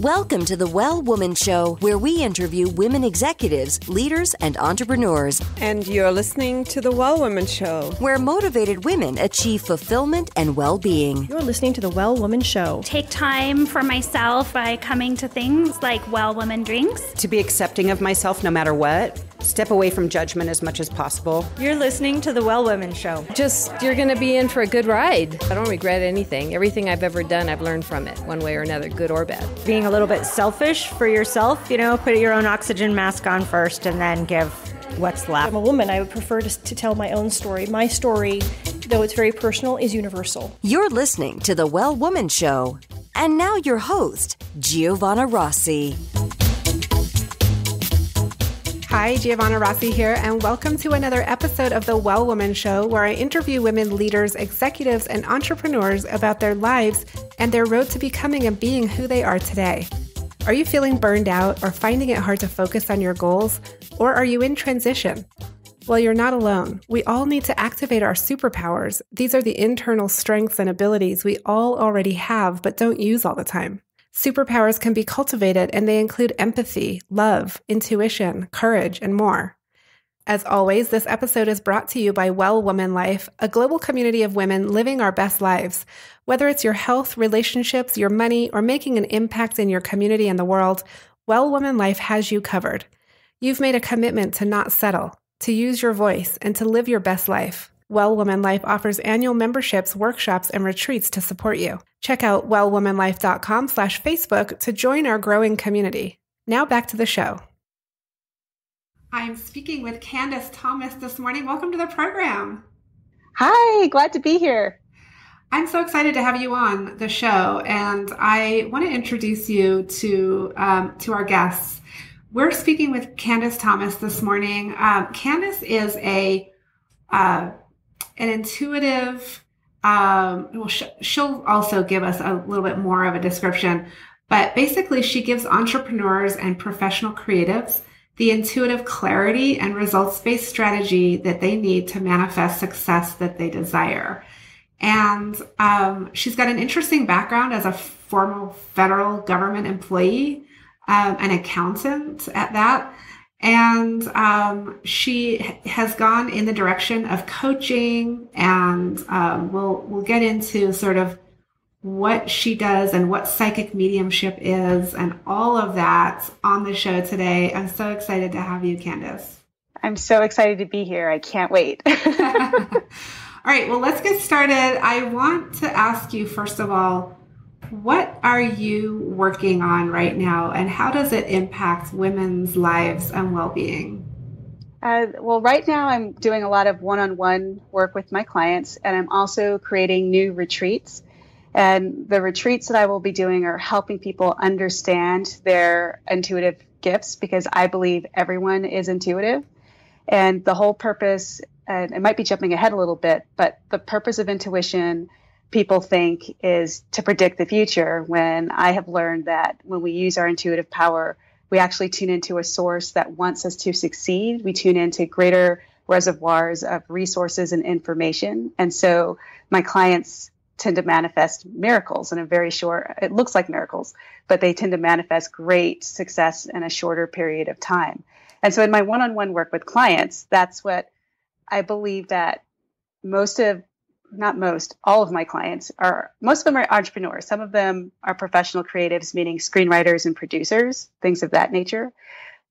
Welcome to the Well Woman Show, where we interview women executives, leaders, and entrepreneurs. And you're listening to the Well Woman Show, where motivated women achieve fulfillment and well-being. You're listening to the Well Woman Show. Take time for myself by coming to things like Well Woman drinks. To be accepting of myself no matter what. Step away from judgment as much as possible. You're listening to the Well Woman Show. You're going to be in for a good ride. I don't regret anything. Everything I've ever done, I've learned from it, one way or another, good or bad. Being a little bit selfish for yourself, put your own oxygen mask on first and then give what's left. I'm a woman. I would prefer to tell my own story. My story, though it's very personal, is universal. You're listening to the Well Woman Show. And now your host, Giovanna Rossi. Hi, Giovanna Rossi here, and welcome to another episode of the Well Woman Show, where I interview women leaders, executives, and entrepreneurs about their lives and their road to becoming and being who they are today. Are you feeling burned out or finding it hard to focus on your goals? Or are you in transition? Well, you're not alone. We all need to activate our superpowers. These are the internal strengths and abilities we all already have but don't use all the time. Superpowers can be cultivated, and they include empathy, love, intuition, courage, and more. As always, this episode is brought to you by Well Woman Life, a global community of women living our best lives. Whether it's your health, relationships, your money, or making an impact in your community and the world, Well Woman Life has you covered. You've made a commitment to not settle, to use your voice, and to live your best life. Well Woman Life offers annual memberships, workshops, and retreats to support you. Check out wellwomanlife.com/Facebook to join our growing community. Now back to the show. I'm speaking with Candice Thomas this morning. Welcome to the program. Hi, glad to be here. I'm so excited to have you on the show, and I want to introduce you to our guests. We're speaking with Candice Thomas this morning. Candice is an intuitive, she'll also give us a little bit more of a description, but basically she gives entrepreneurs and professional creatives the intuitive clarity and results-based strategy that they need to manifest success that they desire. And she's got an interesting background as a former federal government employee, an accountant at that. And she has gone in the direction of coaching, and we'll get into sort of what she does and what psychic mediumship is and all of that on the show today. I'm so excited to have you, Candice. I'm so excited to be here. I can't wait. All right, well, let's get started. I want to ask you, first of all, what are you working on right now, and how does it impact women's lives and well-being? Well, right now I'm doing a lot of one-on-one work with my clients, and I'm also creating new retreats. And the retreats that I will be doing are helping people understand their intuitive gifts, because I believe everyone is intuitive. And the whole purpose, and it might be jumping ahead a little bit, but the purpose of intuition, people think, is to predict the future, when I have learned that when we use our intuitive power, we actually tune into a source that wants us to succeed. We tune into greater reservoirs of resources and information. And so my clients tend to manifest miracles in a very short, it looks like miracles, but they tend to manifest great success in a shorter period of time. And so in my one-on-one work with clients, that's what I believe that all of my clients most of them are entrepreneurs. Some of them are professional creatives, meaning screenwriters and producers, things of that nature.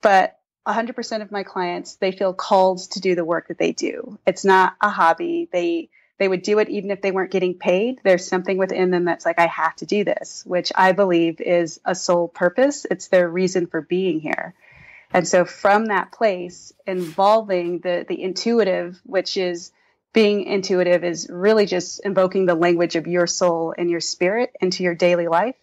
But 100% of my clients, they feel called to do the work that they do. It's not a hobby. They would do it even if they weren't getting paid. There's something within them that's like, I have to do this, which I believe is a soul purpose. It's their reason for being here. And so from that place, involving the intuitive, which is being intuitive, is really just invoking the language of your soul and your spirit into your daily life.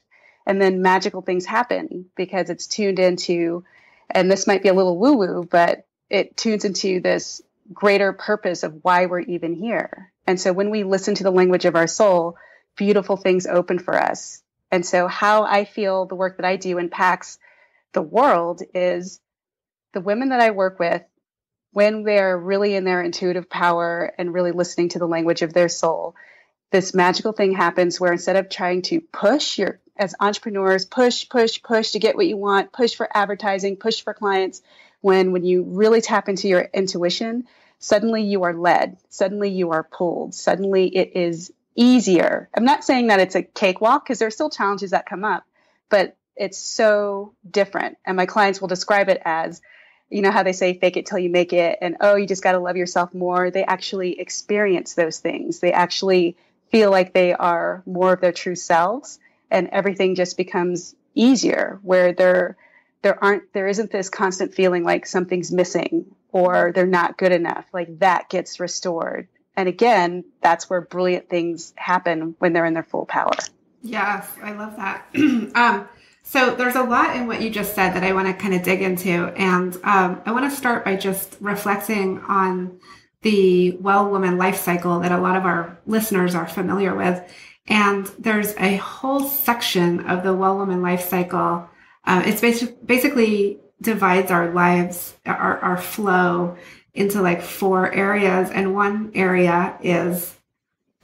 And then magical things happen because it's tuned into, and this might be a little woo-woo, but it tunes into this greater purpose of why we're even here. And so when we listen to the language of our soul, beautiful things open for us. And so how I feel the work that I do impacts the world is the women that I work with, when they're really in their intuitive power and really listening to the language of their soul, this magical thing happens where instead of trying to push as entrepreneurs, push, push, push to get what you want, push for advertising, push for clients. When you really tap into your intuition, suddenly you are led, suddenly you are pulled, suddenly it is easier. I'm not saying that it's a cakewalk, because there's still challenges that come up, but it's so different. And my clients will describe it as, you know how they say fake it till you make it, and oh, you just got to love yourself more. They actually experience those things. They actually feel like they are more of their true selves, and everything just becomes easier, where there isn't this constant feeling like something's missing or they're not good enough. Like, that gets restored. And again, that's where brilliant things happen when they're in their full power. Yes, I love that. So there's a lot in what you just said that I want to kind of dig into. And I want to start by just reflecting on the Well-Woman life cycle that a lot of our listeners are familiar with. And there's a whole section of the Well-Woman life cycle. It's basically divides our lives, our flow, into like 4 areas. And one area is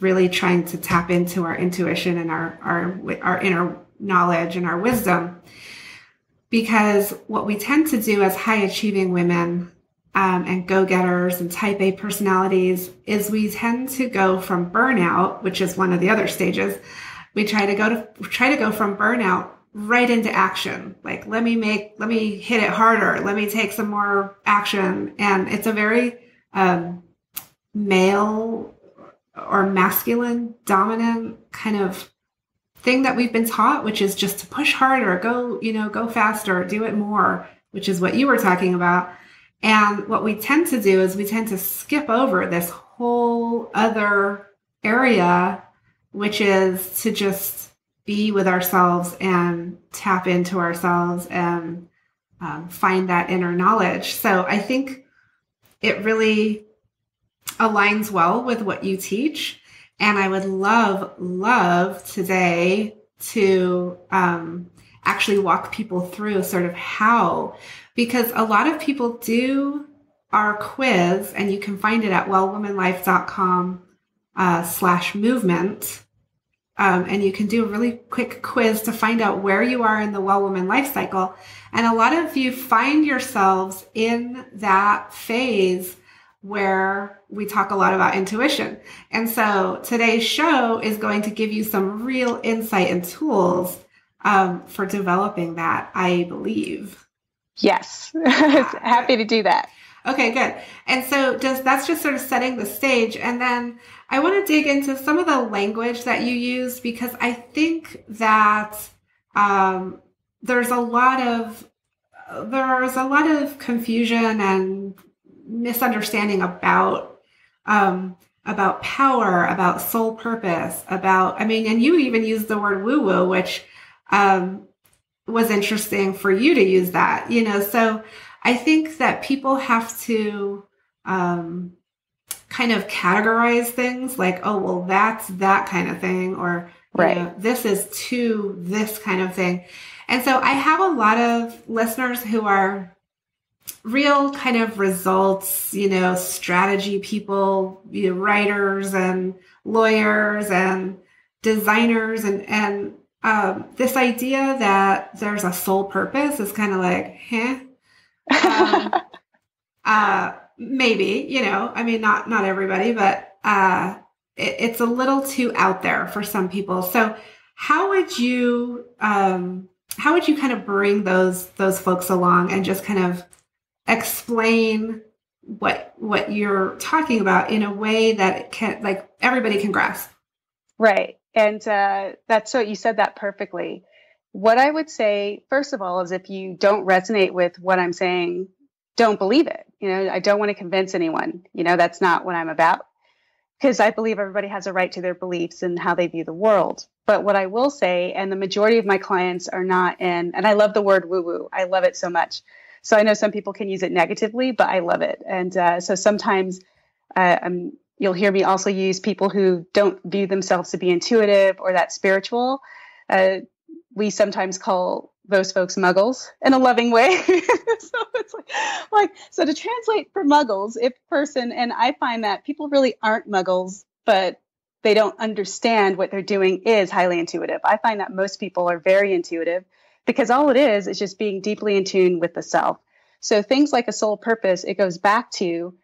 really trying to tap into our intuition and our inner knowledge and our wisdom. Because what we tend to do as high achieving women and go-getters and type A personalities is we tend to go from burnout, which is one of the other stages. We try to go from burnout right into action. Like, let me hit it harder. Let me take some more action. And it's a very male or masculine dominant kind of thing that we've been taught, which is just to push harder, go faster, do it more, which is what you were talking about. And what we tend to do is we tend to skip over this whole other area, which is to just be with ourselves and tap into ourselves and find that inner knowledge. So I think it really aligns well with what you teach. And I would love today to actually walk people through sort of how, because a lot of people do our quiz, and you can find it at wellwomanlife.com/movement. And you can do a really quick quiz to find out where you are in the Well-Woman life cycle. And a lot of you find yourselves in that phase where we talk a lot about intuition. And so today's show is going to give you some real insight and tools for developing that, I believe. Yes. Happy to do that. Okay, good. And so that's just sort of setting the stage. And then I want to dig into some of the language that you use, because I think that there's a lot of confusion and misunderstanding about power, about soul purpose, and you even used the word woo-woo, which was interesting for you to use that, so I think that people have to kind of categorize things like, oh, well, that's that kind of thing, or right. This is to this kind of thing. And so I have a lot of listeners who are real kind of results, strategy people, writers and lawyers and designers, and this idea that there's a soul purpose is kind of like, maybe, not everybody, but it's a little too out there for some people. So how would you kind of bring those folks along and just kind of explain what you're talking about in a way that it can, like, everybody can grasp? Right. And that's what you said that perfectly. What I would say, first of all, is if you don't resonate with what I'm saying, don't believe it. I don't want to convince anyone. That's not what I'm about, because I believe everybody has a right to their beliefs and how they view the world. But what I will say, and the majority of my clients are not in, and I love the word woo-woo. I love it so much. So I know some people can use it negatively, but I love it. And so sometimes you'll hear me also use people who don't view themselves to be intuitive or that spiritual. We sometimes call those folks muggles in a loving way. So it's so to translate for muggles, if person, and I find that people really aren't muggles, but they don't understand what they're doing is highly intuitive. I find that most people are very intuitive because all it is just being deeply in tune with the self. So things like a soul purpose, it goes back to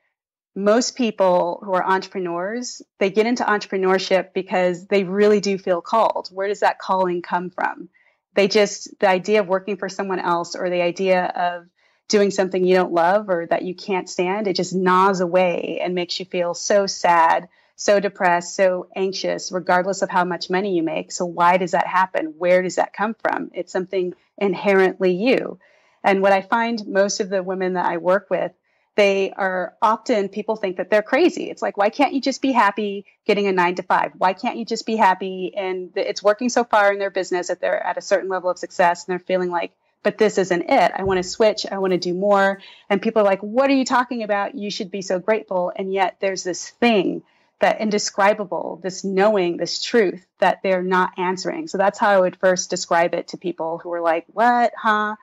most people who are entrepreneurs, they get into entrepreneurship because they really do feel called. Where does that calling come from? The idea of working for someone else or the idea of doing something you don't love or that you can't stand, it just gnaws away and makes you feel so sad, so depressed, so anxious, regardless of how much money you make. So why does that happen? Where does that come from? It's something inherently you. And what I find most of the women that I work with, they are often, people think that they're crazy. It's like, why can't you just be happy getting a 9 to 5? Why can't you just be happy? And it's working so far in their business that they're at a certain level of success and they're feeling like, but this isn't it. I want to switch. I want to do more. And people are like, what are you talking about? You should be so grateful. And yet there's this thing that indescribable, this knowing, this truth that they're not answering. So that's how I would first describe it to people who are like, what, huh?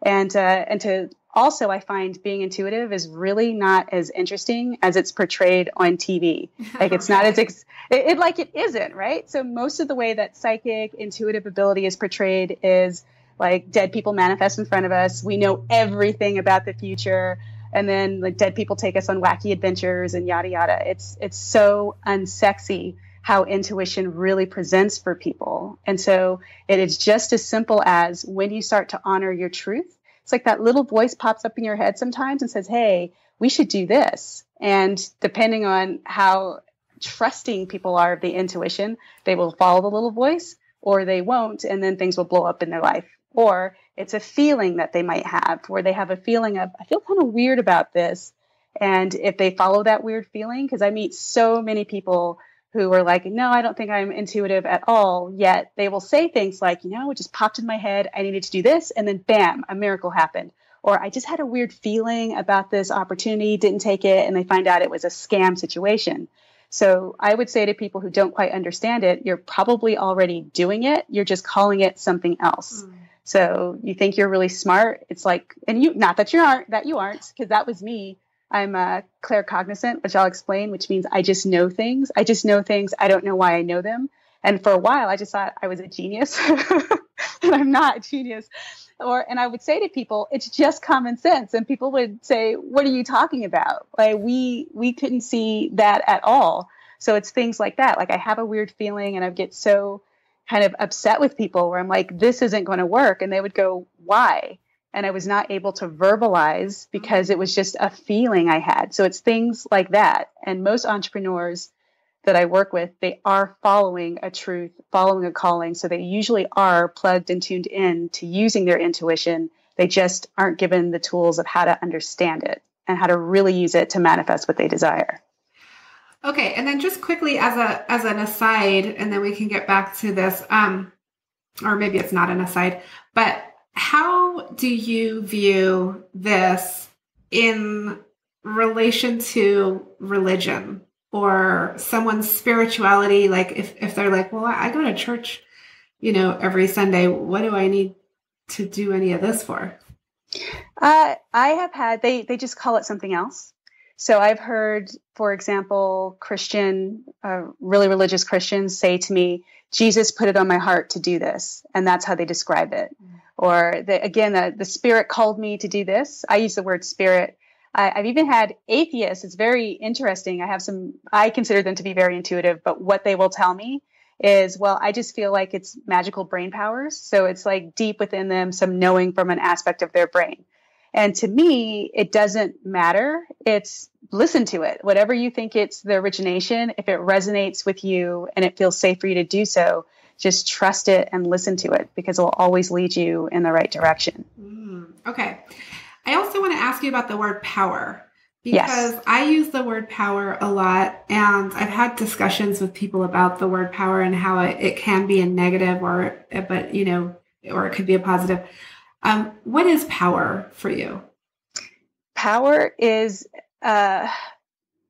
And to also, I find being intuitive is really not as interesting as it's portrayed on TV. Like it's not as, it isn't, right? So most of the way that psychic intuitive ability is portrayed is like dead people manifest in front of us. We know everything about the future. And then like dead people take us on wacky adventures and yada, yada. It's so unsexy how intuition really presents for people. And so it is just as simple as when you start to honor your truth, it's like that little voice pops up in your head sometimes and says, hey, we should do this. And depending on how trusting people are of the intuition, they will follow the little voice or they won't. And then things will blow up in their life. Or it's a feeling that they might have where they have a feeling of, I feel kind of weird about this. And if they follow that weird feeling, because I meet so many people who are like, no, I don't think I'm intuitive at all. Yet they will say things like, it just popped in my head. I needed to do this. And then bam, a miracle happened. Or I just had a weird feeling about this opportunity, didn't take it. And they find out it was a scam situation. So I would say to people who don't quite understand it, you're probably already doing it. You're just calling it something else. So you think you're really smart. It's like, and you, not that you aren't, because that was me. I'm claircognizant, which I'll explain, which means I just know things. I just know things. I don't know why I know them. And for a while, I just thought I was a genius and I'm not a genius. And I would say to people, it's just common sense. And people would say, what are you talking about? Like we couldn't see that at all. So it's things like that. Like I have a weird feeling and I get so kind of upset with people where I'm like, this isn't going to work. And they would go, why? And I was not able to verbalize because it was just a feeling I had. So it's things like that. And most entrepreneurs that I work with, they are following a truth, following a calling. So they usually are plugged and tuned in to using their intuition. They just aren't given the tools of how to understand it and how to really use it to manifest what they desire. Okay. And then just quickly as an aside, and then we can get back to this, or maybe it's not an aside, but how do you view this in relation to religion or someone's spirituality? Like if they're like, well, I go to church, every Sunday, what do I need to do any of this for? I have had, they just call it something else. So I've heard, for example, really religious Christians say to me, Jesus put it on my heart to do this. And that's how they describe it. Or the spirit called me to do this. I use the word spirit. I've even had atheists. It's very interesting. I consider them to be very intuitive, but what they will tell me is, well, I just feel like it's magical brain powers. So it's like deep within them, some knowing from an aspect of their brain. And to me, it doesn't matter. It's listen to it. Whatever you think it's the origination, if it resonates with you and it feels safe for you to do so, just trust it and listen to it because it will always lead you in the right direction. Okay. I also want to ask you about the word power because I use the word power a lot and I've had discussions with people about the word power and how it can be a negative or it could be a positive. What is power for you? Power is, how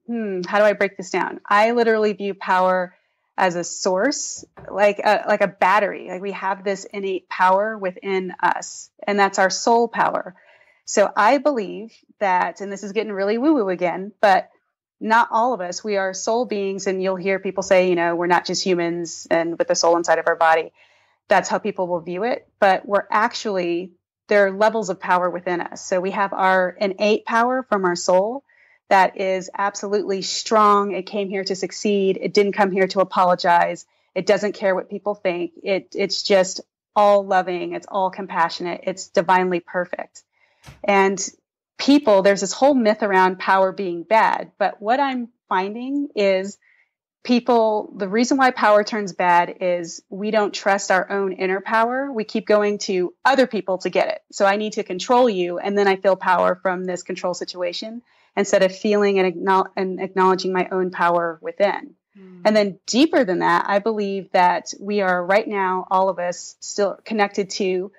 do I break this down? I literally view power as a source, like a battery. Like we have this innate power within us, and that's our soul power. So I believe that, and this is getting really woo-woo again, but not all of us, we are soul beings. And you'll hear people say, you know, we're not just humans and with the soul inside of our body. That's how people will view it. But we're actually, there are levels of power within us. So we have our innate power from our soul that is absolutely strong. It came here to succeed. It didn't come here to apologize. It doesn't care what people think. It's just all loving. It's all compassionate. It's divinely perfect. And people, there's this whole myth around power being bad. But what I'm finding is people, the reason why power turns bad is we don't trust our own inner power. We keep going to other people to get it. So I need to control you. And then I feel power from this control situation instead of feeling and acknowledging my own power within. And then deeper than that, I believe that we are right now, all of us still connected to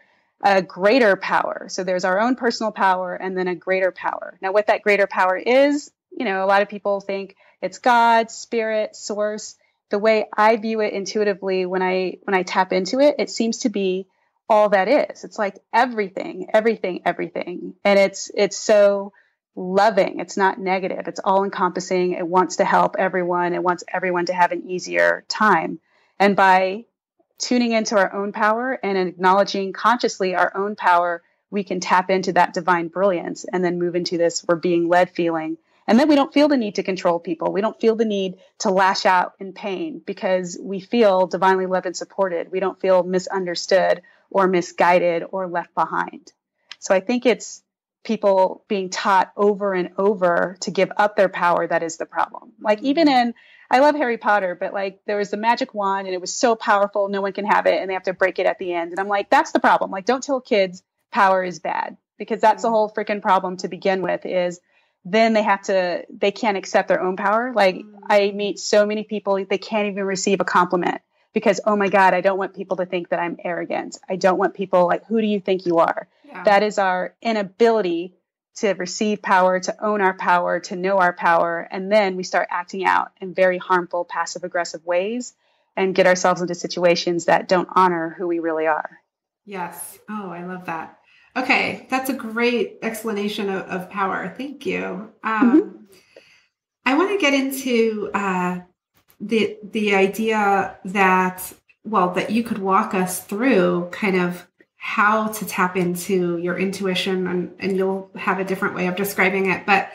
a greater power. So there's our own personal power and then a greater power. Now, what that greater power is, you know, a lot of people think it's God, spirit, source. The way I view it intuitively when I tap into it, it seems to be all that is. It's like everything. And it's so loving. It's not negative. It's all encompassing. It wants to help everyone. It wants everyone to have an easier time. And by tuning into our own power and acknowledging consciously our own power, we can tap into that divine brilliance and then move into this we're being led feeling. And then we don't feel the need to control people. We don't feel the need to lash out in pain because we feel divinely loved and supported. We don't feel misunderstood or misguided or left behind. So I think it's people being taught over and over to give up their power that is the problem. Like even in, I love Harry Potter, but like there was the magic wand and it was so powerful, no one can have it and they have to break it at the end. And I'm like, that's the problem. Like don't tell kids power is bad because that's the whole freaking problem to begin with is then they can't accept their own power. Like I meet so many people, they can't even receive a compliment because, oh my God, I don't want people to think that I'm arrogant. I don't want people like, who do you think you are? Yeah. That is our inability to receive power, to own our power, to know our power. And then we start acting out in very harmful, passive aggressive ways and get ourselves into situations that don't honor who we really are. Yes. Oh, I love that. Okay. That's a great explanation of power. Thank you. I want to get into the idea that you could walk us through kind of how to tap into your intuition and you'll have a different way of describing it. But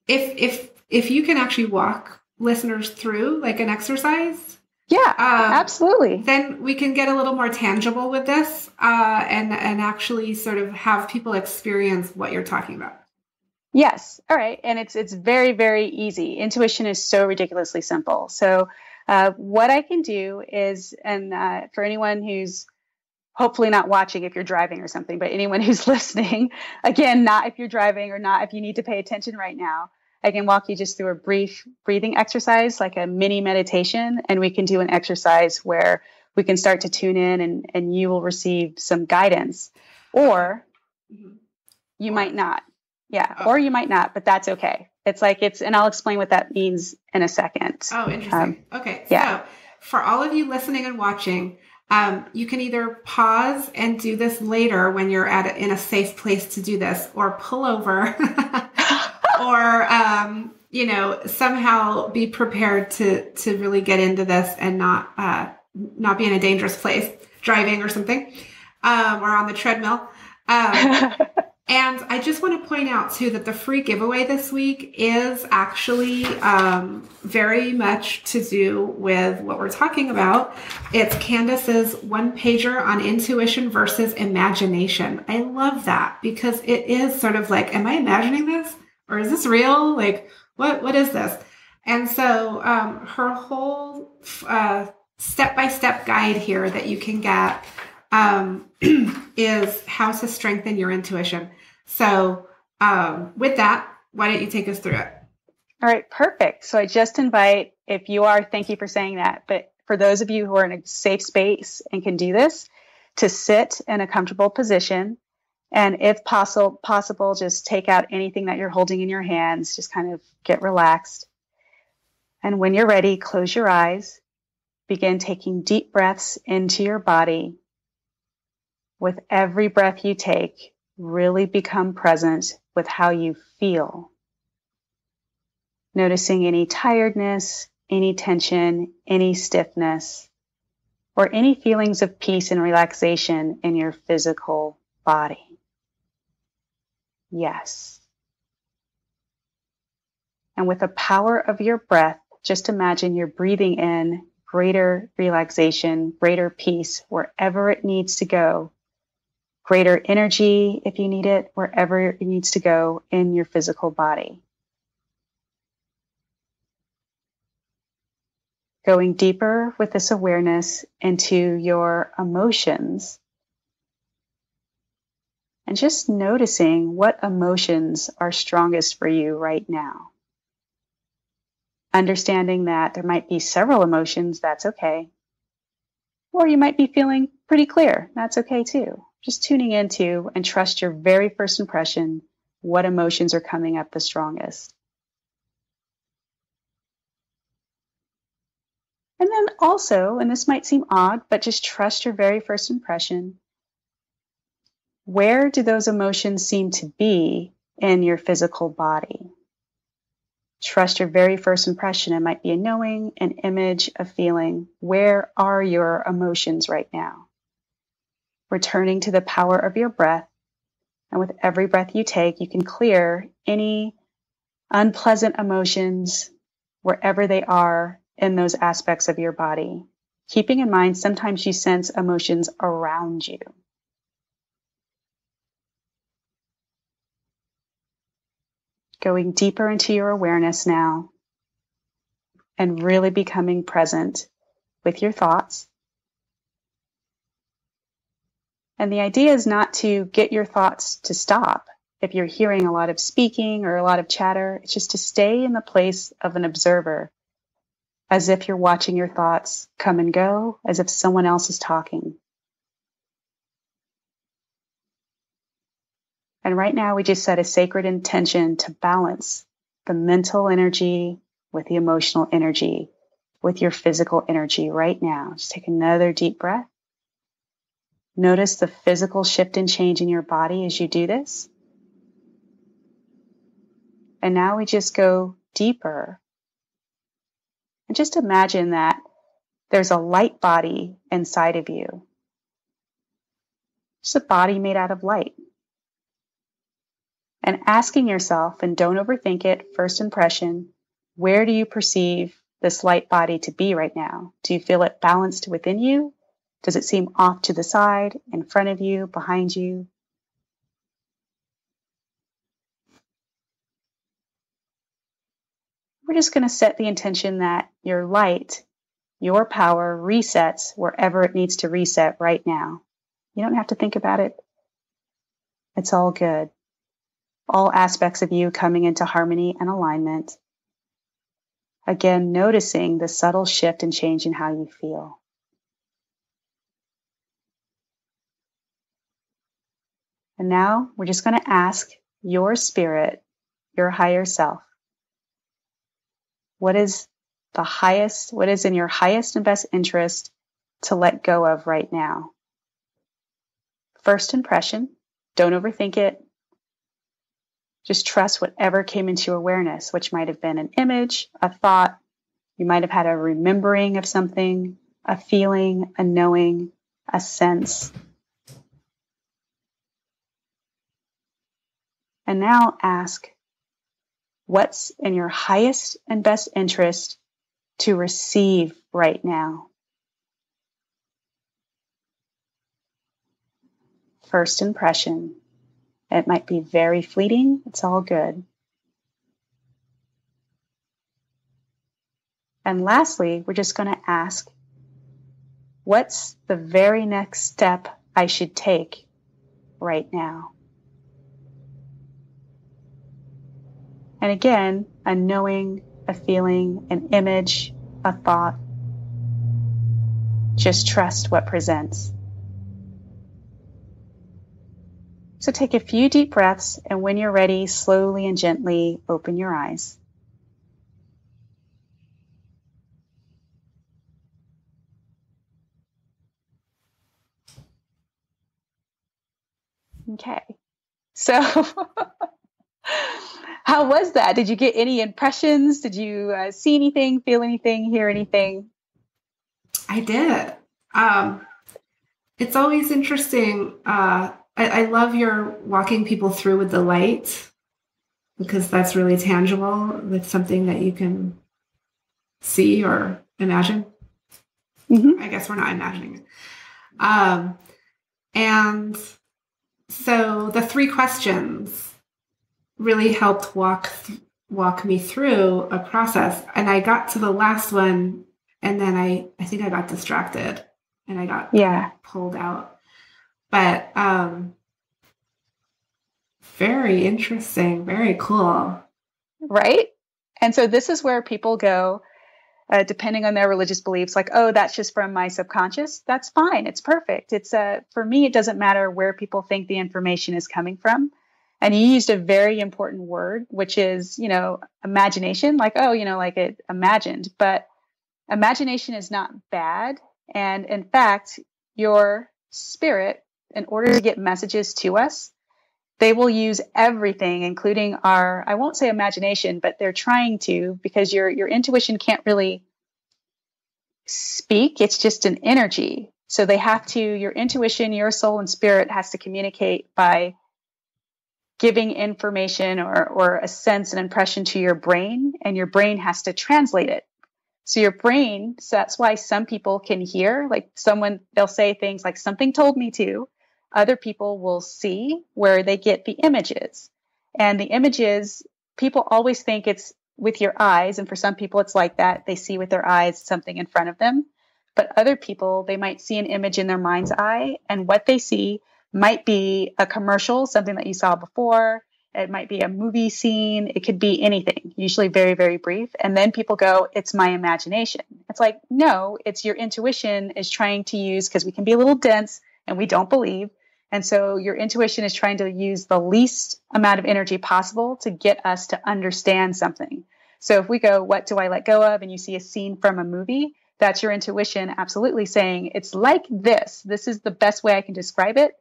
if you can actually walk listeners through like an exercise. Yeah, absolutely. Then we can get a little more tangible with this and actually sort of have people experience what you're talking about. Yes. All right. And it's very, very easy. Intuition is so ridiculously simple. So what I can do is, and for anyone who's hopefully not watching if you're driving or something, but anyone who's listening, again, not if you're driving or not if you need to pay attention right now, I can walk you just through a brief breathing exercise, like a mini meditation, and we can do an exercise where we can start to tune in and you will receive some guidance, or you might not. Yeah. Or you might not, but that's okay. And I'll explain what that means in a second. Oh, interesting. Okay. Yeah. So for all of you listening and watching, you can either pause and do this later when you're in a safe place to do this, or pull over or, somehow be prepared to really get into this and not be in a dangerous place, driving or something, or on the treadmill. And I just want to point out too that the free giveaway this week is actually very much to do with what we're talking about. It's Candice's one-pager on intuition versus imagination. I love that because it is sort of like, am I imagining this? Or is this real? Like, what is this? And so her whole step-by-step guide here that you can get is how to strengthen your intuition. So with that, why don't you take us through it? All right, perfect. So I just invite, if you are, thank you for saying that, but for those of you who are in a safe space and can do this, to sit in a comfortable position. And if possible, just take out anything that you're holding in your hands, just kind of get relaxed. And when you're ready, close your eyes, begin taking deep breaths into your body. With every breath you take, really become present with how you feel. noticing any tiredness, any tension, any stiffness, or any feelings of peace and relaxation in your physical body. Yes. And with the power of your breath, just imagine you're breathing in greater relaxation, greater peace wherever it needs to go, greater energy if you need it, wherever it needs to go in your physical body. Going deeper with this awareness into your emotions and just noticing what emotions are strongest for you right now. Understanding that there might be several emotions, that's okay. Or you might be feeling pretty clear, that's okay too. Just tuning into and trust your very first impression, what emotions are coming up the strongest. And then also, and this might seem odd, but just trust your very first impression. Where do those emotions seem to be in your physical body? Trust your very first impression. It might be a knowing, an image, a feeling. Where are your emotions right now? Returning to the power of your breath. And with every breath you take, you can clear any unpleasant emotions wherever they are in those aspects of your body. Keeping in mind, sometimes you sense emotions around you. Going deeper into your awareness now and really becoming present with your thoughts. And the idea is not to get your thoughts to stop. If you're hearing a lot of speaking or a lot of chatter, it's just to stay in the place of an observer, as if you're watching your thoughts come and go, as if someone else is talking. And right now, we just set a sacred intention to balance the mental energy with the emotional energy, with your physical energy right now. Just take another deep breath. Notice the physical shift and change in your body as you do this. And now we just go deeper. And just imagine that there's a light body inside of you. It's a body made out of light. And asking yourself, and don't overthink it, first impression, where do you perceive this light body to be right now? Do you feel it balanced within you? Does it seem off to the side, in front of you, behind you? We're just going to set the intention that your light, your power resets wherever it needs to reset right now. You don't have to think about it. It's all good. All aspects of you coming into harmony and alignment. Again, noticing the subtle shift and change in how you feel. And now we're just going to ask your spirit, your higher self, what is in your highest and best interest to let go of right now? First impression, don't overthink it. Just trust whatever came into awareness, which might have been an image, a thought. You might have had a remembering of something, a feeling, a knowing, a sense. And now ask, what's in your highest and best interest to receive right now? First impression. It might be very fleeting. It's all good. And lastly, we're just going to ask, what's the very next step I should take right now? And again, a knowing, a feeling, an image, a thought. Just trust what presents. So take a few deep breaths, and when you're ready, slowly and gently open your eyes. Okay, so How was that? Did you get any impressions? Did you see anything, feel anything, hear anything? I did. It's always interesting. I love your walking people through with the light, because that's really tangible. It's something that you can see or imagine. Mm-hmm. I guess we're not imagining it. And so the 3 questions really helped walk me through a process. And I got to the last one, and then I think I got distracted and I got pulled out. But very interesting, very cool. Right? And so this is where people go, depending on their religious beliefs, like, oh, that's just from my subconscious. That's fine. It's perfect. It's for me, it doesn't matter where people think the information is coming from. And you used a very important word, which is, imagination, like, oh, like it imagined. But imagination is not bad. And in fact, your spirit, in order to get messages to us, they will use everything, including our, I won't say imagination, but they're trying to, because your intuition can't really speak. It's just an energy. So they have to, your intuition, your soul and spirit has to communicate by giving information or a sense and impression to your brain, and your brain has to translate it. So your brain, so that's why some people can hear, like they'll say things like, something told me to. Other people will see where they get the images. And the images, people always think it's with your eyes. And for some people, it's like that. They see with their eyes something in front of them. But other people, they might see an image in their mind's eye. And what they see might be a commercial, something that you saw before. It might be a movie scene. It could be anything, usually very, very brief. And then people go, it's my imagination. It's like, no, it's your intuition is trying to use, because we can be a little dense and we don't believe. And so your intuition is trying to use the least amount of energy possible to get us to understand something. So if we go, what do I let go of? And you see a scene from a movie, that's your intuition absolutely saying, it's like this. This is the best way I can describe it.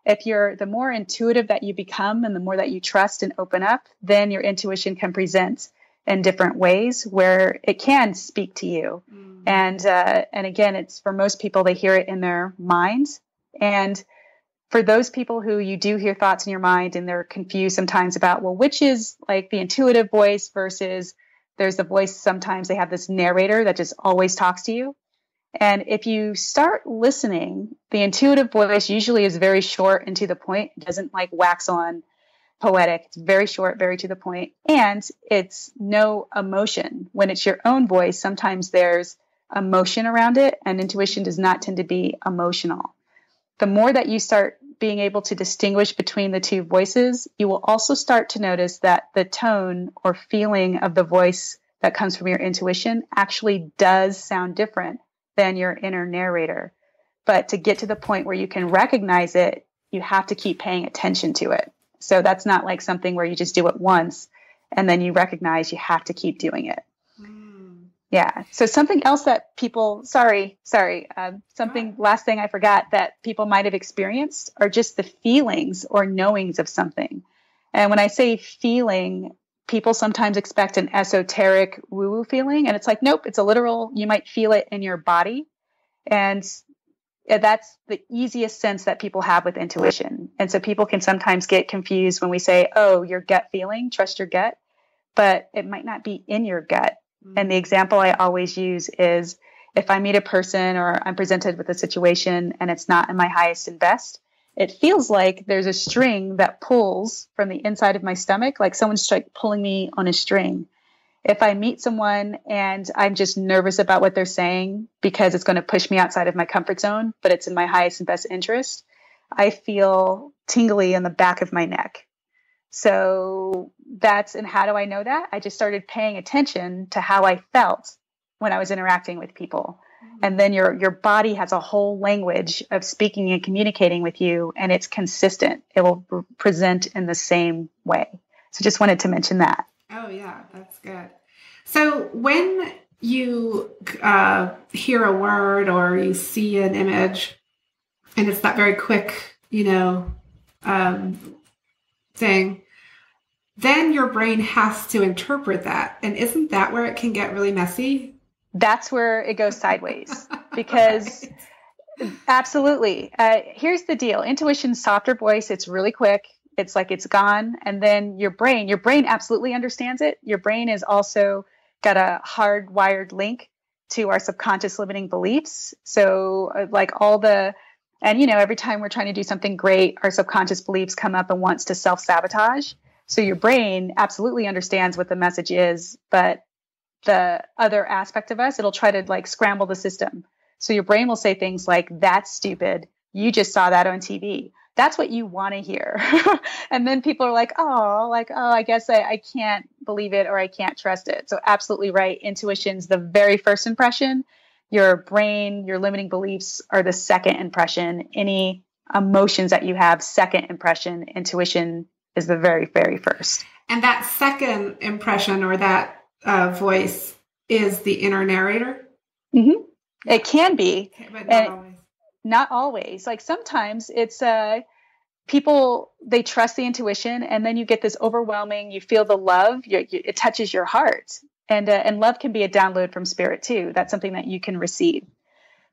If the more intuitive that you become and the more that you trust and open up, then your intuition can present in different ways where it can speak to you. And again, it's for most people, they hear it in their minds. And for those people who you do hear thoughts in your mind and they're confused sometimes about, well, which is like the intuitive voice versus there's the voice, sometimes they have this narrator that just always talks to you. And if you start listening, the intuitive voice usually is very short and to the point. It doesn't like wax on poetic. It's very short, very to the point. And it's no emotion. When it's your own voice, sometimes there's emotion around it, and intuition does not tend to be emotional. The more that you start being able to distinguish between the two voices, you will also start to notice that the tone or feeling of the voice that comes from your intuition actually does sound different than your inner narrator. But to get to the point where you can recognize it, you have to keep paying attention to it. So that's not like something where you just do it once and then you recognize you have to keep doing it. Yeah. So something else that people, last thing I forgot that people might have experienced are just the feelings or knowings of something. And when I say feeling, people sometimes expect an esoteric woo-woo feeling. And it's like, nope, it's a literal, you might feel it in your body. And that's the easiest sense that people have with intuition. And so people can sometimes get confused when we say, oh, your gut feeling, trust your gut, but it might not be in your gut. And the example I always use is if I meet a person or I'm presented with a situation and it's not in my highest and best, it feels like there's a string that pulls from the inside of my stomach, like someone's like pulling me on a string. If I meet someone and I'm just nervous about what they're saying because it's going to push me outside of my comfort zone, but it's in my highest and best interest, I feel tingly in the back of my neck. So and how do I know that? I just started paying attention to how I felt when I was interacting with people. And then your body has a whole language of speaking and communicating with you, and it's consistent. It will present in the same way. So just wanted to mention that. Oh, yeah, that's good. So when you hear a word or you see an image, and it's that very quick, thing, then your brain has to interpret that. And isn't that where it can get really messy? That's where it goes sideways because absolutely. Here's the deal. Intuition's softer voice. It's really quick. It's like it's gone. And then your brain absolutely understands it. Your brain is also got a hardwired link to our subconscious limiting beliefs. So every time we're trying to do something great, our subconscious beliefs come up and wants to self-sabotage. So your brain absolutely understands what the message is, but the other aspect of us, it'll try to scramble the system. So your brain will say things like, that's stupid. You just saw that on TV. That's what you want to hear. And then people are like, I guess I can't believe it or I can't trust it. So absolutely right. Intuition's the very first impression. Your brain, your limiting beliefs are the second impression. Any emotions that you have, second impression. Intuition is the very, very first. And that second impression or that voice is the inner narrator? Mm-hmm. It can be. But not always. Not always. Sometimes it's people, they trust the intuition and then you get this overwhelming, you feel the love, it touches your heart. And love can be a download from spirit too. That's something that you can receive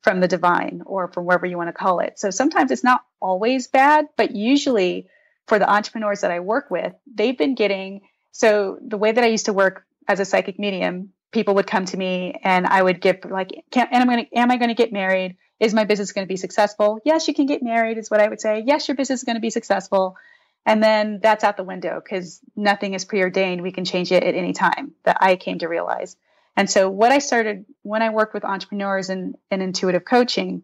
from the divine or from wherever you want to call it. So sometimes it's not always bad, but usually for the entrepreneurs that I work with, they've been getting, so the way that I used to work as a psychic medium, people would come to me and I would give am I going to get married? Is my business going to be successful? Yes, you can get married is what I would say. Yes, your business is going to be successful. And then that's out the window because nothing is preordained. We can change it at any time, that I came to realize. And so what I started when I worked with entrepreneurs in intuitive coaching,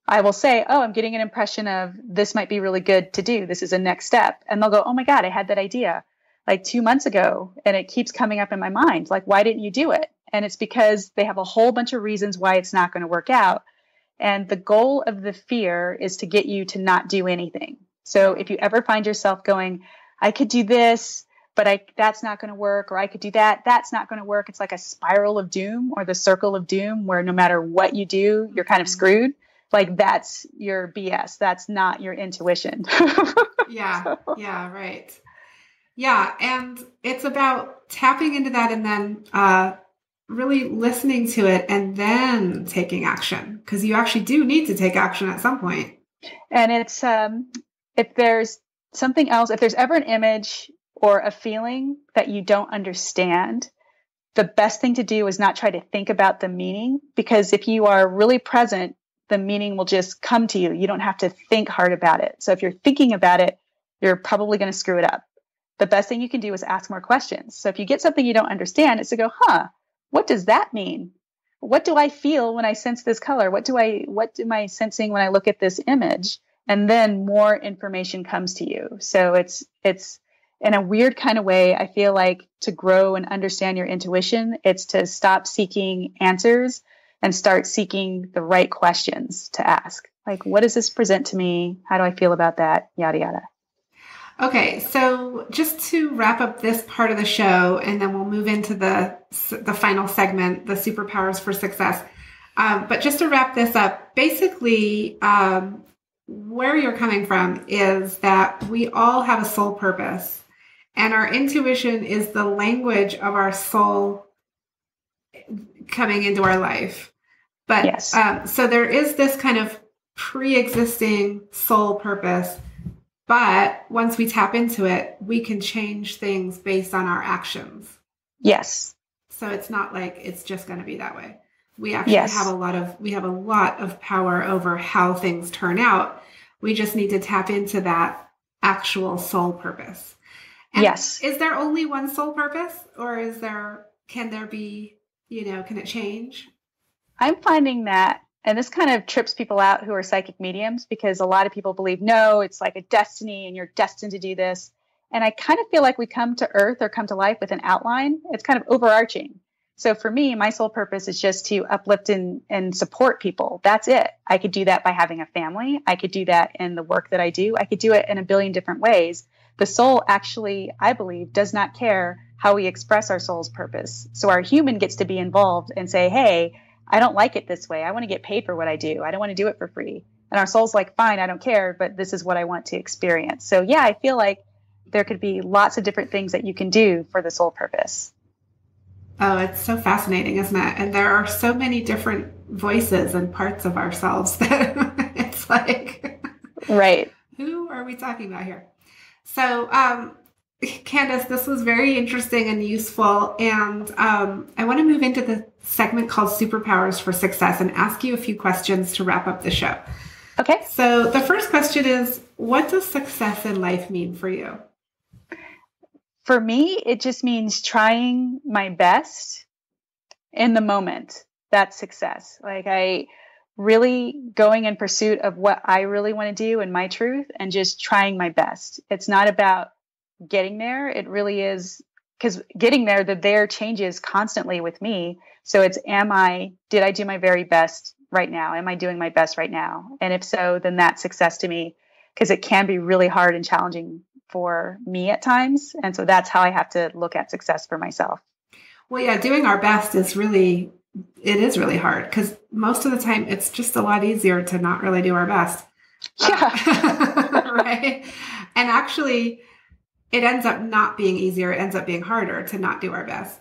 I will say, I'm getting an impression of this might be really good to do. This is a next step. And they'll go, oh my God, I had that idea 2 months ago. And it keeps coming up in my mind. Why didn't you do it? And it's because they have a whole bunch of reasons why it's not going to work out. And the goal of the fear is to get you to not do anything. So if you ever find yourself going, I could do this, but that's not going to work, or I could do that, that's not going to work. It's like a spiral of doom or the circle of doom where no matter what you do, you're kind of screwed. That's your BS. That's not your intuition. Yeah, right. Yeah. And it's about tapping into that and then really listening to it and then taking action, because you actually do need to take action at some point. And it's, if there's something else, if there's ever an image or a feeling that you don't understand, the best thing to do is not try to think about the meaning, because if you are really present, the meaning will just come to you. You don't have to think hard about it. So if you're thinking about it, you're probably going to screw it up. The best thing you can do is ask more questions. So if you get something you don't understand, it's to go, what does that mean? What do I feel when I sense this color? What am I sensing when I look at this image? And then more information comes to you. So it's in a weird kind of way, I feel like to grow and understand your intuition, it's to stop seeking answers and start seeking the right questions to ask. What does this present to me? How do I feel about that? Yada, yada. Okay, so just to wrap up this part of the show, and then we'll move into the final segment, the superpowers for success. But just to wrap this up, basically, where you're coming from is that we all have a soul purpose, and our intuition is the language of our soul coming into our life. But yes. So there is this kind of pre-existing soul purpose. But once we tap into it, we can change things based on our actions. Yes. So it's not like it's just going to be that way. We actually have a lot of power over how things turn out. We just need to tap into that actual soul purpose. And yes. Is there only one soul purpose, or can there be, can it change? I'm finding that, and this kind of trips people out who are psychic mediums, because a lot of people believe, no, it's like a destiny and you're destined to do this. And I kind of feel like we come to earth or come to life with an outline. It's kind of overarching. So for me, my sole purpose is just to uplift and support people. That's it. I could do that by having a family. I could do that in the work that I do. I could do it in a billion different ways. The soul actually, I believe, does not care how we express our soul's purpose. So our human gets to be involved and say, hey, I don't like it this way. I want to get paid for what I do. I don't want to do it for free. And our soul's like, fine, I don't care, but this is what I want to experience. So yeah, I feel like there could be lots of different things that you can do for the soul purpose. Oh, it's so fascinating, isn't it? And there are so many different voices and parts of ourselves that it's like, right. Who are we talking about here? So, Candice, this was very interesting and useful. And I want to move into the segment called Superpowers for Success and ask you a few questions to wrap up the show. Okay. So the first question is, what does success in life mean for you? For me, it just means trying my best in the moment. That's success. Like I really going in pursuit of what I really want to do and my truth and just trying my best. It's not about getting there. It really is, because getting there, the there changes constantly with me. So it's, did I do my very best right now? Am I doing my best right now? And if so, then that's success to me, because it can be really hard and challenging for me at times. And so that's how I have to look at success for myself. Well, yeah, doing our best is really hard, because most of the time it's just a lot easier to not really do our best. Yeah. Right. And actually, it ends up not being easier. It ends up being harder to not do our best.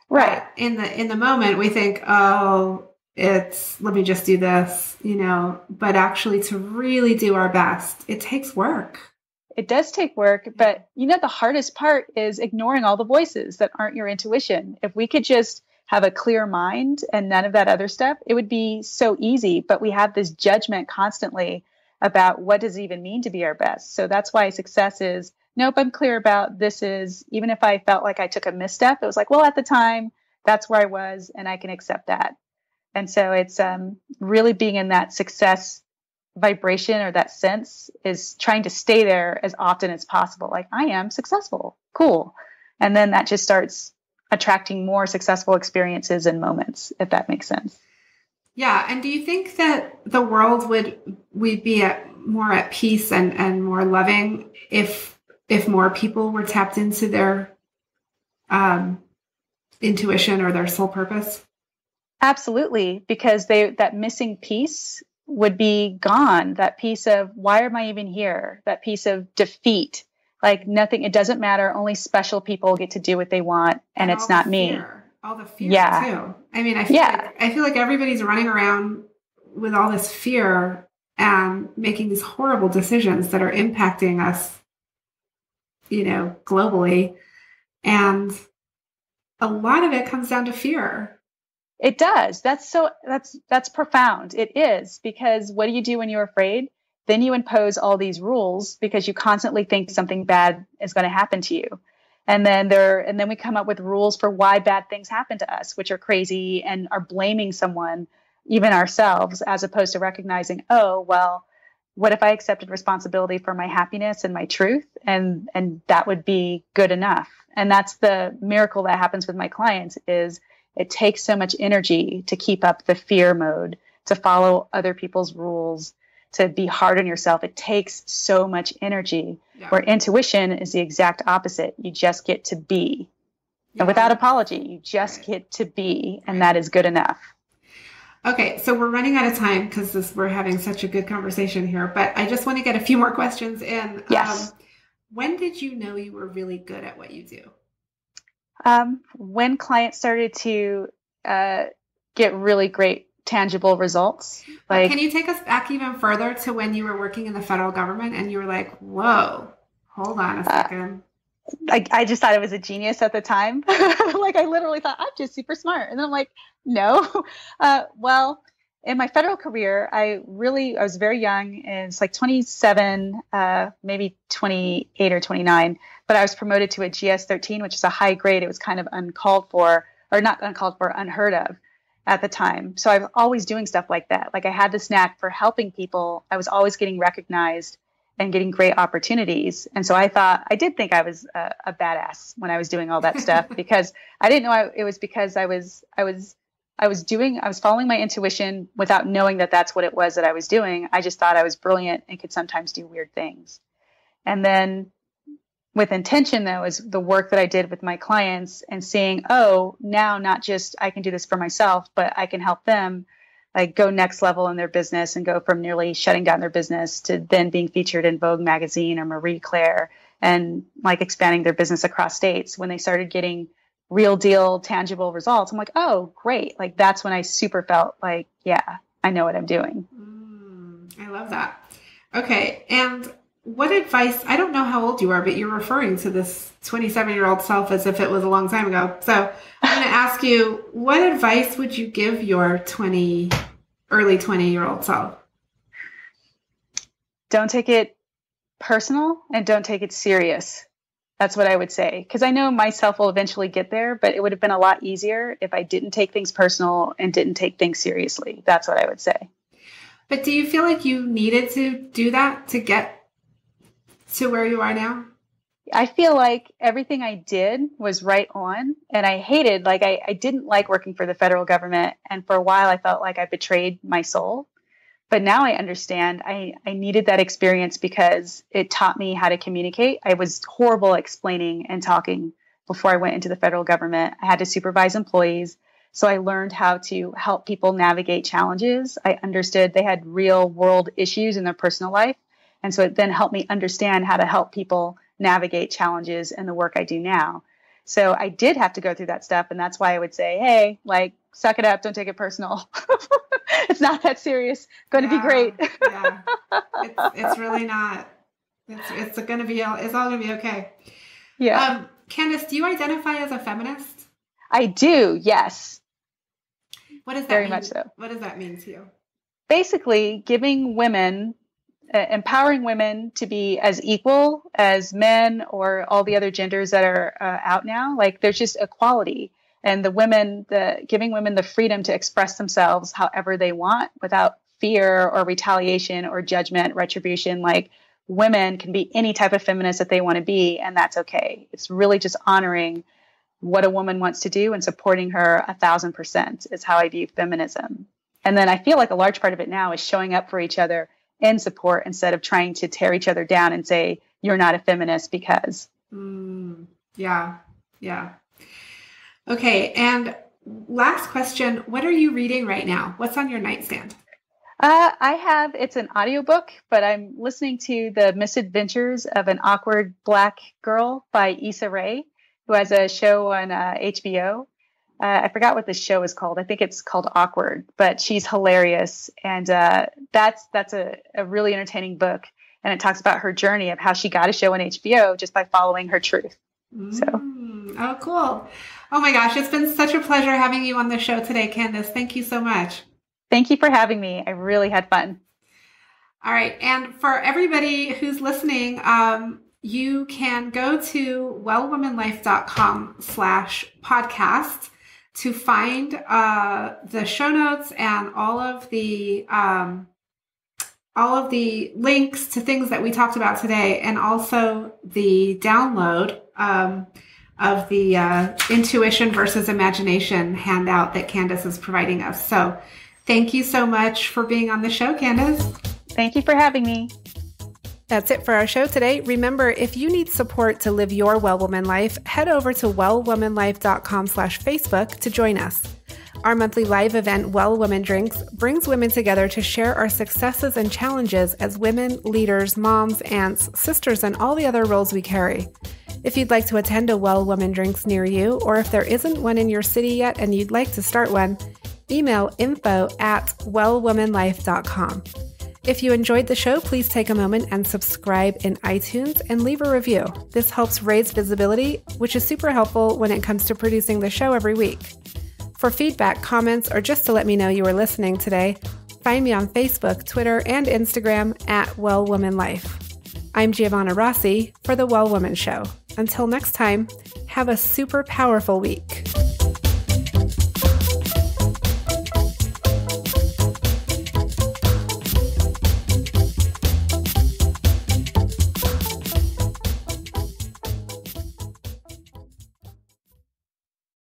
Right. In the moment, we think, oh, let me just do this, but actually to really do our best, it takes work. It does take work, but the hardest part is ignoring all the voices that aren't your intuition. If we could just have a clear mind and none of that other stuff, it would be so easy. But we have this judgment constantly about what does it even mean to be our best. So that's why success is, nope, I'm clear about this is, even if I felt like I took a misstep, it was like, well, at the time, that's where I was and I can accept that. And so it's really being in that success vibration or that sense, is trying to stay there as often as possible. Like, I am successful. Cool. And then that just starts attracting more successful experiences and moments, if that makes sense. Yeah. And do you think that the world would be more at peace and more loving if more people were tapped into their intuition or their soul purpose? Absolutely. Because that missing piece would be gone. That piece of, why am I even here? That piece of defeat, like nothing, it doesn't matter. Only special people get to do what they want. And it's not me. All the fear too. I mean, I feel like everybody's running around with all this fear and making these horrible decisions that are impacting us, globally. And a lot of it comes down to fear. It does. That's profound. It is, because what do you do when you're afraid? Then you impose all these rules because you constantly think something bad is going to happen to you. And then we come up with rules for why bad things happen to us, which are crazy, and are blaming someone, even ourselves, as opposed to recognizing, oh, well, what if I accepted responsibility for my happiness and my truth? And that would be good enough. And that's the miracle that happens with my clients, is it takes so much energy to keep up the fear mode, to follow other people's rules, to be hard on yourself. It takes so much energy, where intuition is the exact opposite. You just get to be. And without apology, you just get to be. And that is good enough. Okay, so we're running out of time because we're having such a good conversation here. But I just want to get a few more questions in. Yes. When did you know you were really good at what you do? When clients started to get really great tangible results. Like, can you take us back even further to when you were working in the federal government and you were like, whoa, hold on a second. I just thought I was a genius at the time. Like, I literally thought I'm just super smart. And then I'm like, no. Well, in my federal career, I was very young, and it's like 27, maybe 28 or 29, but I was promoted to a GS-13, which is a high grade. It was kind of uncalled for, or not uncalled for, unheard of at the time. So I was always doing stuff like that. Like, I had this knack for helping people. I was always getting recognized and getting great opportunities. And so I did think I was a badass when I was doing all that stuff, because I didn't know it was because I was following my intuition without knowing that that's what it was that I was doing. I just thought I was brilliant and could sometimes do weird things. And then with intention, though, is the work that I did with my clients, and seeing, oh, now not just I can do this for myself, but I can help them like go next level in their business, and go from nearly shutting down their business to then being featured in Vogue magazine or Marie Claire, and like expanding their business across states. When they started getting real deal, tangible results, I'm like, oh, great. Like that's when I super felt like, yeah, I know what I'm doing. I love that. Okay. And what advice, I don't know how old you are, but you're referring to this 27-year-old self as if it was a long time ago. So I'm going to ask you, what advice would you give your early 20-year-old self? Don't take it personal and don't take it serious. That's what I would say. Because I know myself will eventually get there, but it would have been a lot easier if I didn't take things personal and didn't take things seriously. That's what I would say. But do you feel like you needed to do that to get to where you are now? I feel like everything I did was right on, and I hated, like, I didn't like working for the federal government. And for a while, I felt like I betrayed my soul. But now I understand I needed that experience because it taught me how to communicate. I was horrible at explaining and talking before I went into the federal government. I had to supervise employees. So I learned how to help people navigate challenges. I understood they had real world issues in their personal life. And so it then helped me understand how to help people navigate challenges in the work I do now. So I did have to go through that stuff. And that's why I would say, hey, like, suck it up. Don't take it personal. It's not that serious. It's going to be great. Yeah. It's really not. It's all going to be okay. Yeah. Candice, do you identify as a feminist? I do. Yes. What does that Very mean? much so. What does that mean to you? Basically, giving women, empowering women to be as equal as men or all the other genders that are out now. Like there's just equality, and giving women the freedom to express themselves however they want without fear or retaliation or judgment, retribution. Like women can be any type of feminist that they want to be, and that's okay. It's really just honoring what a woman wants to do and supporting her 1,000% is how I view feminism. And then I feel like a large part of it now is showing up for each other in support instead of trying to tear each other down and say, you're not a feminist because. Yeah. Okay. And last question, what are you reading right now? What's on your nightstand? It's an audiobook, but I'm listening to The Misadventures of an Awkward Black Girl by Issa Rae, who has a show on HBO. I forgot what the show is called. I think it's called Awkward, but she's hilarious. And that's a really entertaining book. And it talks about her journey of how she got a show on HBO just by following her truth. Oh, cool. Oh my gosh. It's been such a pleasure having you on the show today, Candice. Thank you so much. Thank you for having me. I really had fun. All right. And for everybody who's listening, you can go to wellwomanlife.com/podcast to find the show notes and all of the links to things that we talked about today, and also the download of the intuition versus imagination handout that Candice is providing us. So thank you so much for being on the show, Candice. Thank you for having me. That's it for our show today. Remember, if you need support to live your Well Woman life, head over to wellwomanlife.com/Facebook to join us. Our monthly live event, Well Woman Drinks, brings women together to share our successes and challenges as women, leaders, moms, aunts, sisters, and all the other roles we carry. If you'd like to attend a Well Woman Drinks near you, or if there isn't one in your city yet and you'd like to start one, email info@wellwomanlife.com. If you enjoyed the show, please take a moment and subscribe in iTunes and leave a review. This helps raise visibility, which is super helpful when it comes to producing the show every week. For feedback, comments, or just to let me know you were listening today, find me on Facebook, Twitter, and Instagram @WellWomanLife. I'm Giovanna Rossi for The Well Woman Show. Until next time, have a super powerful week.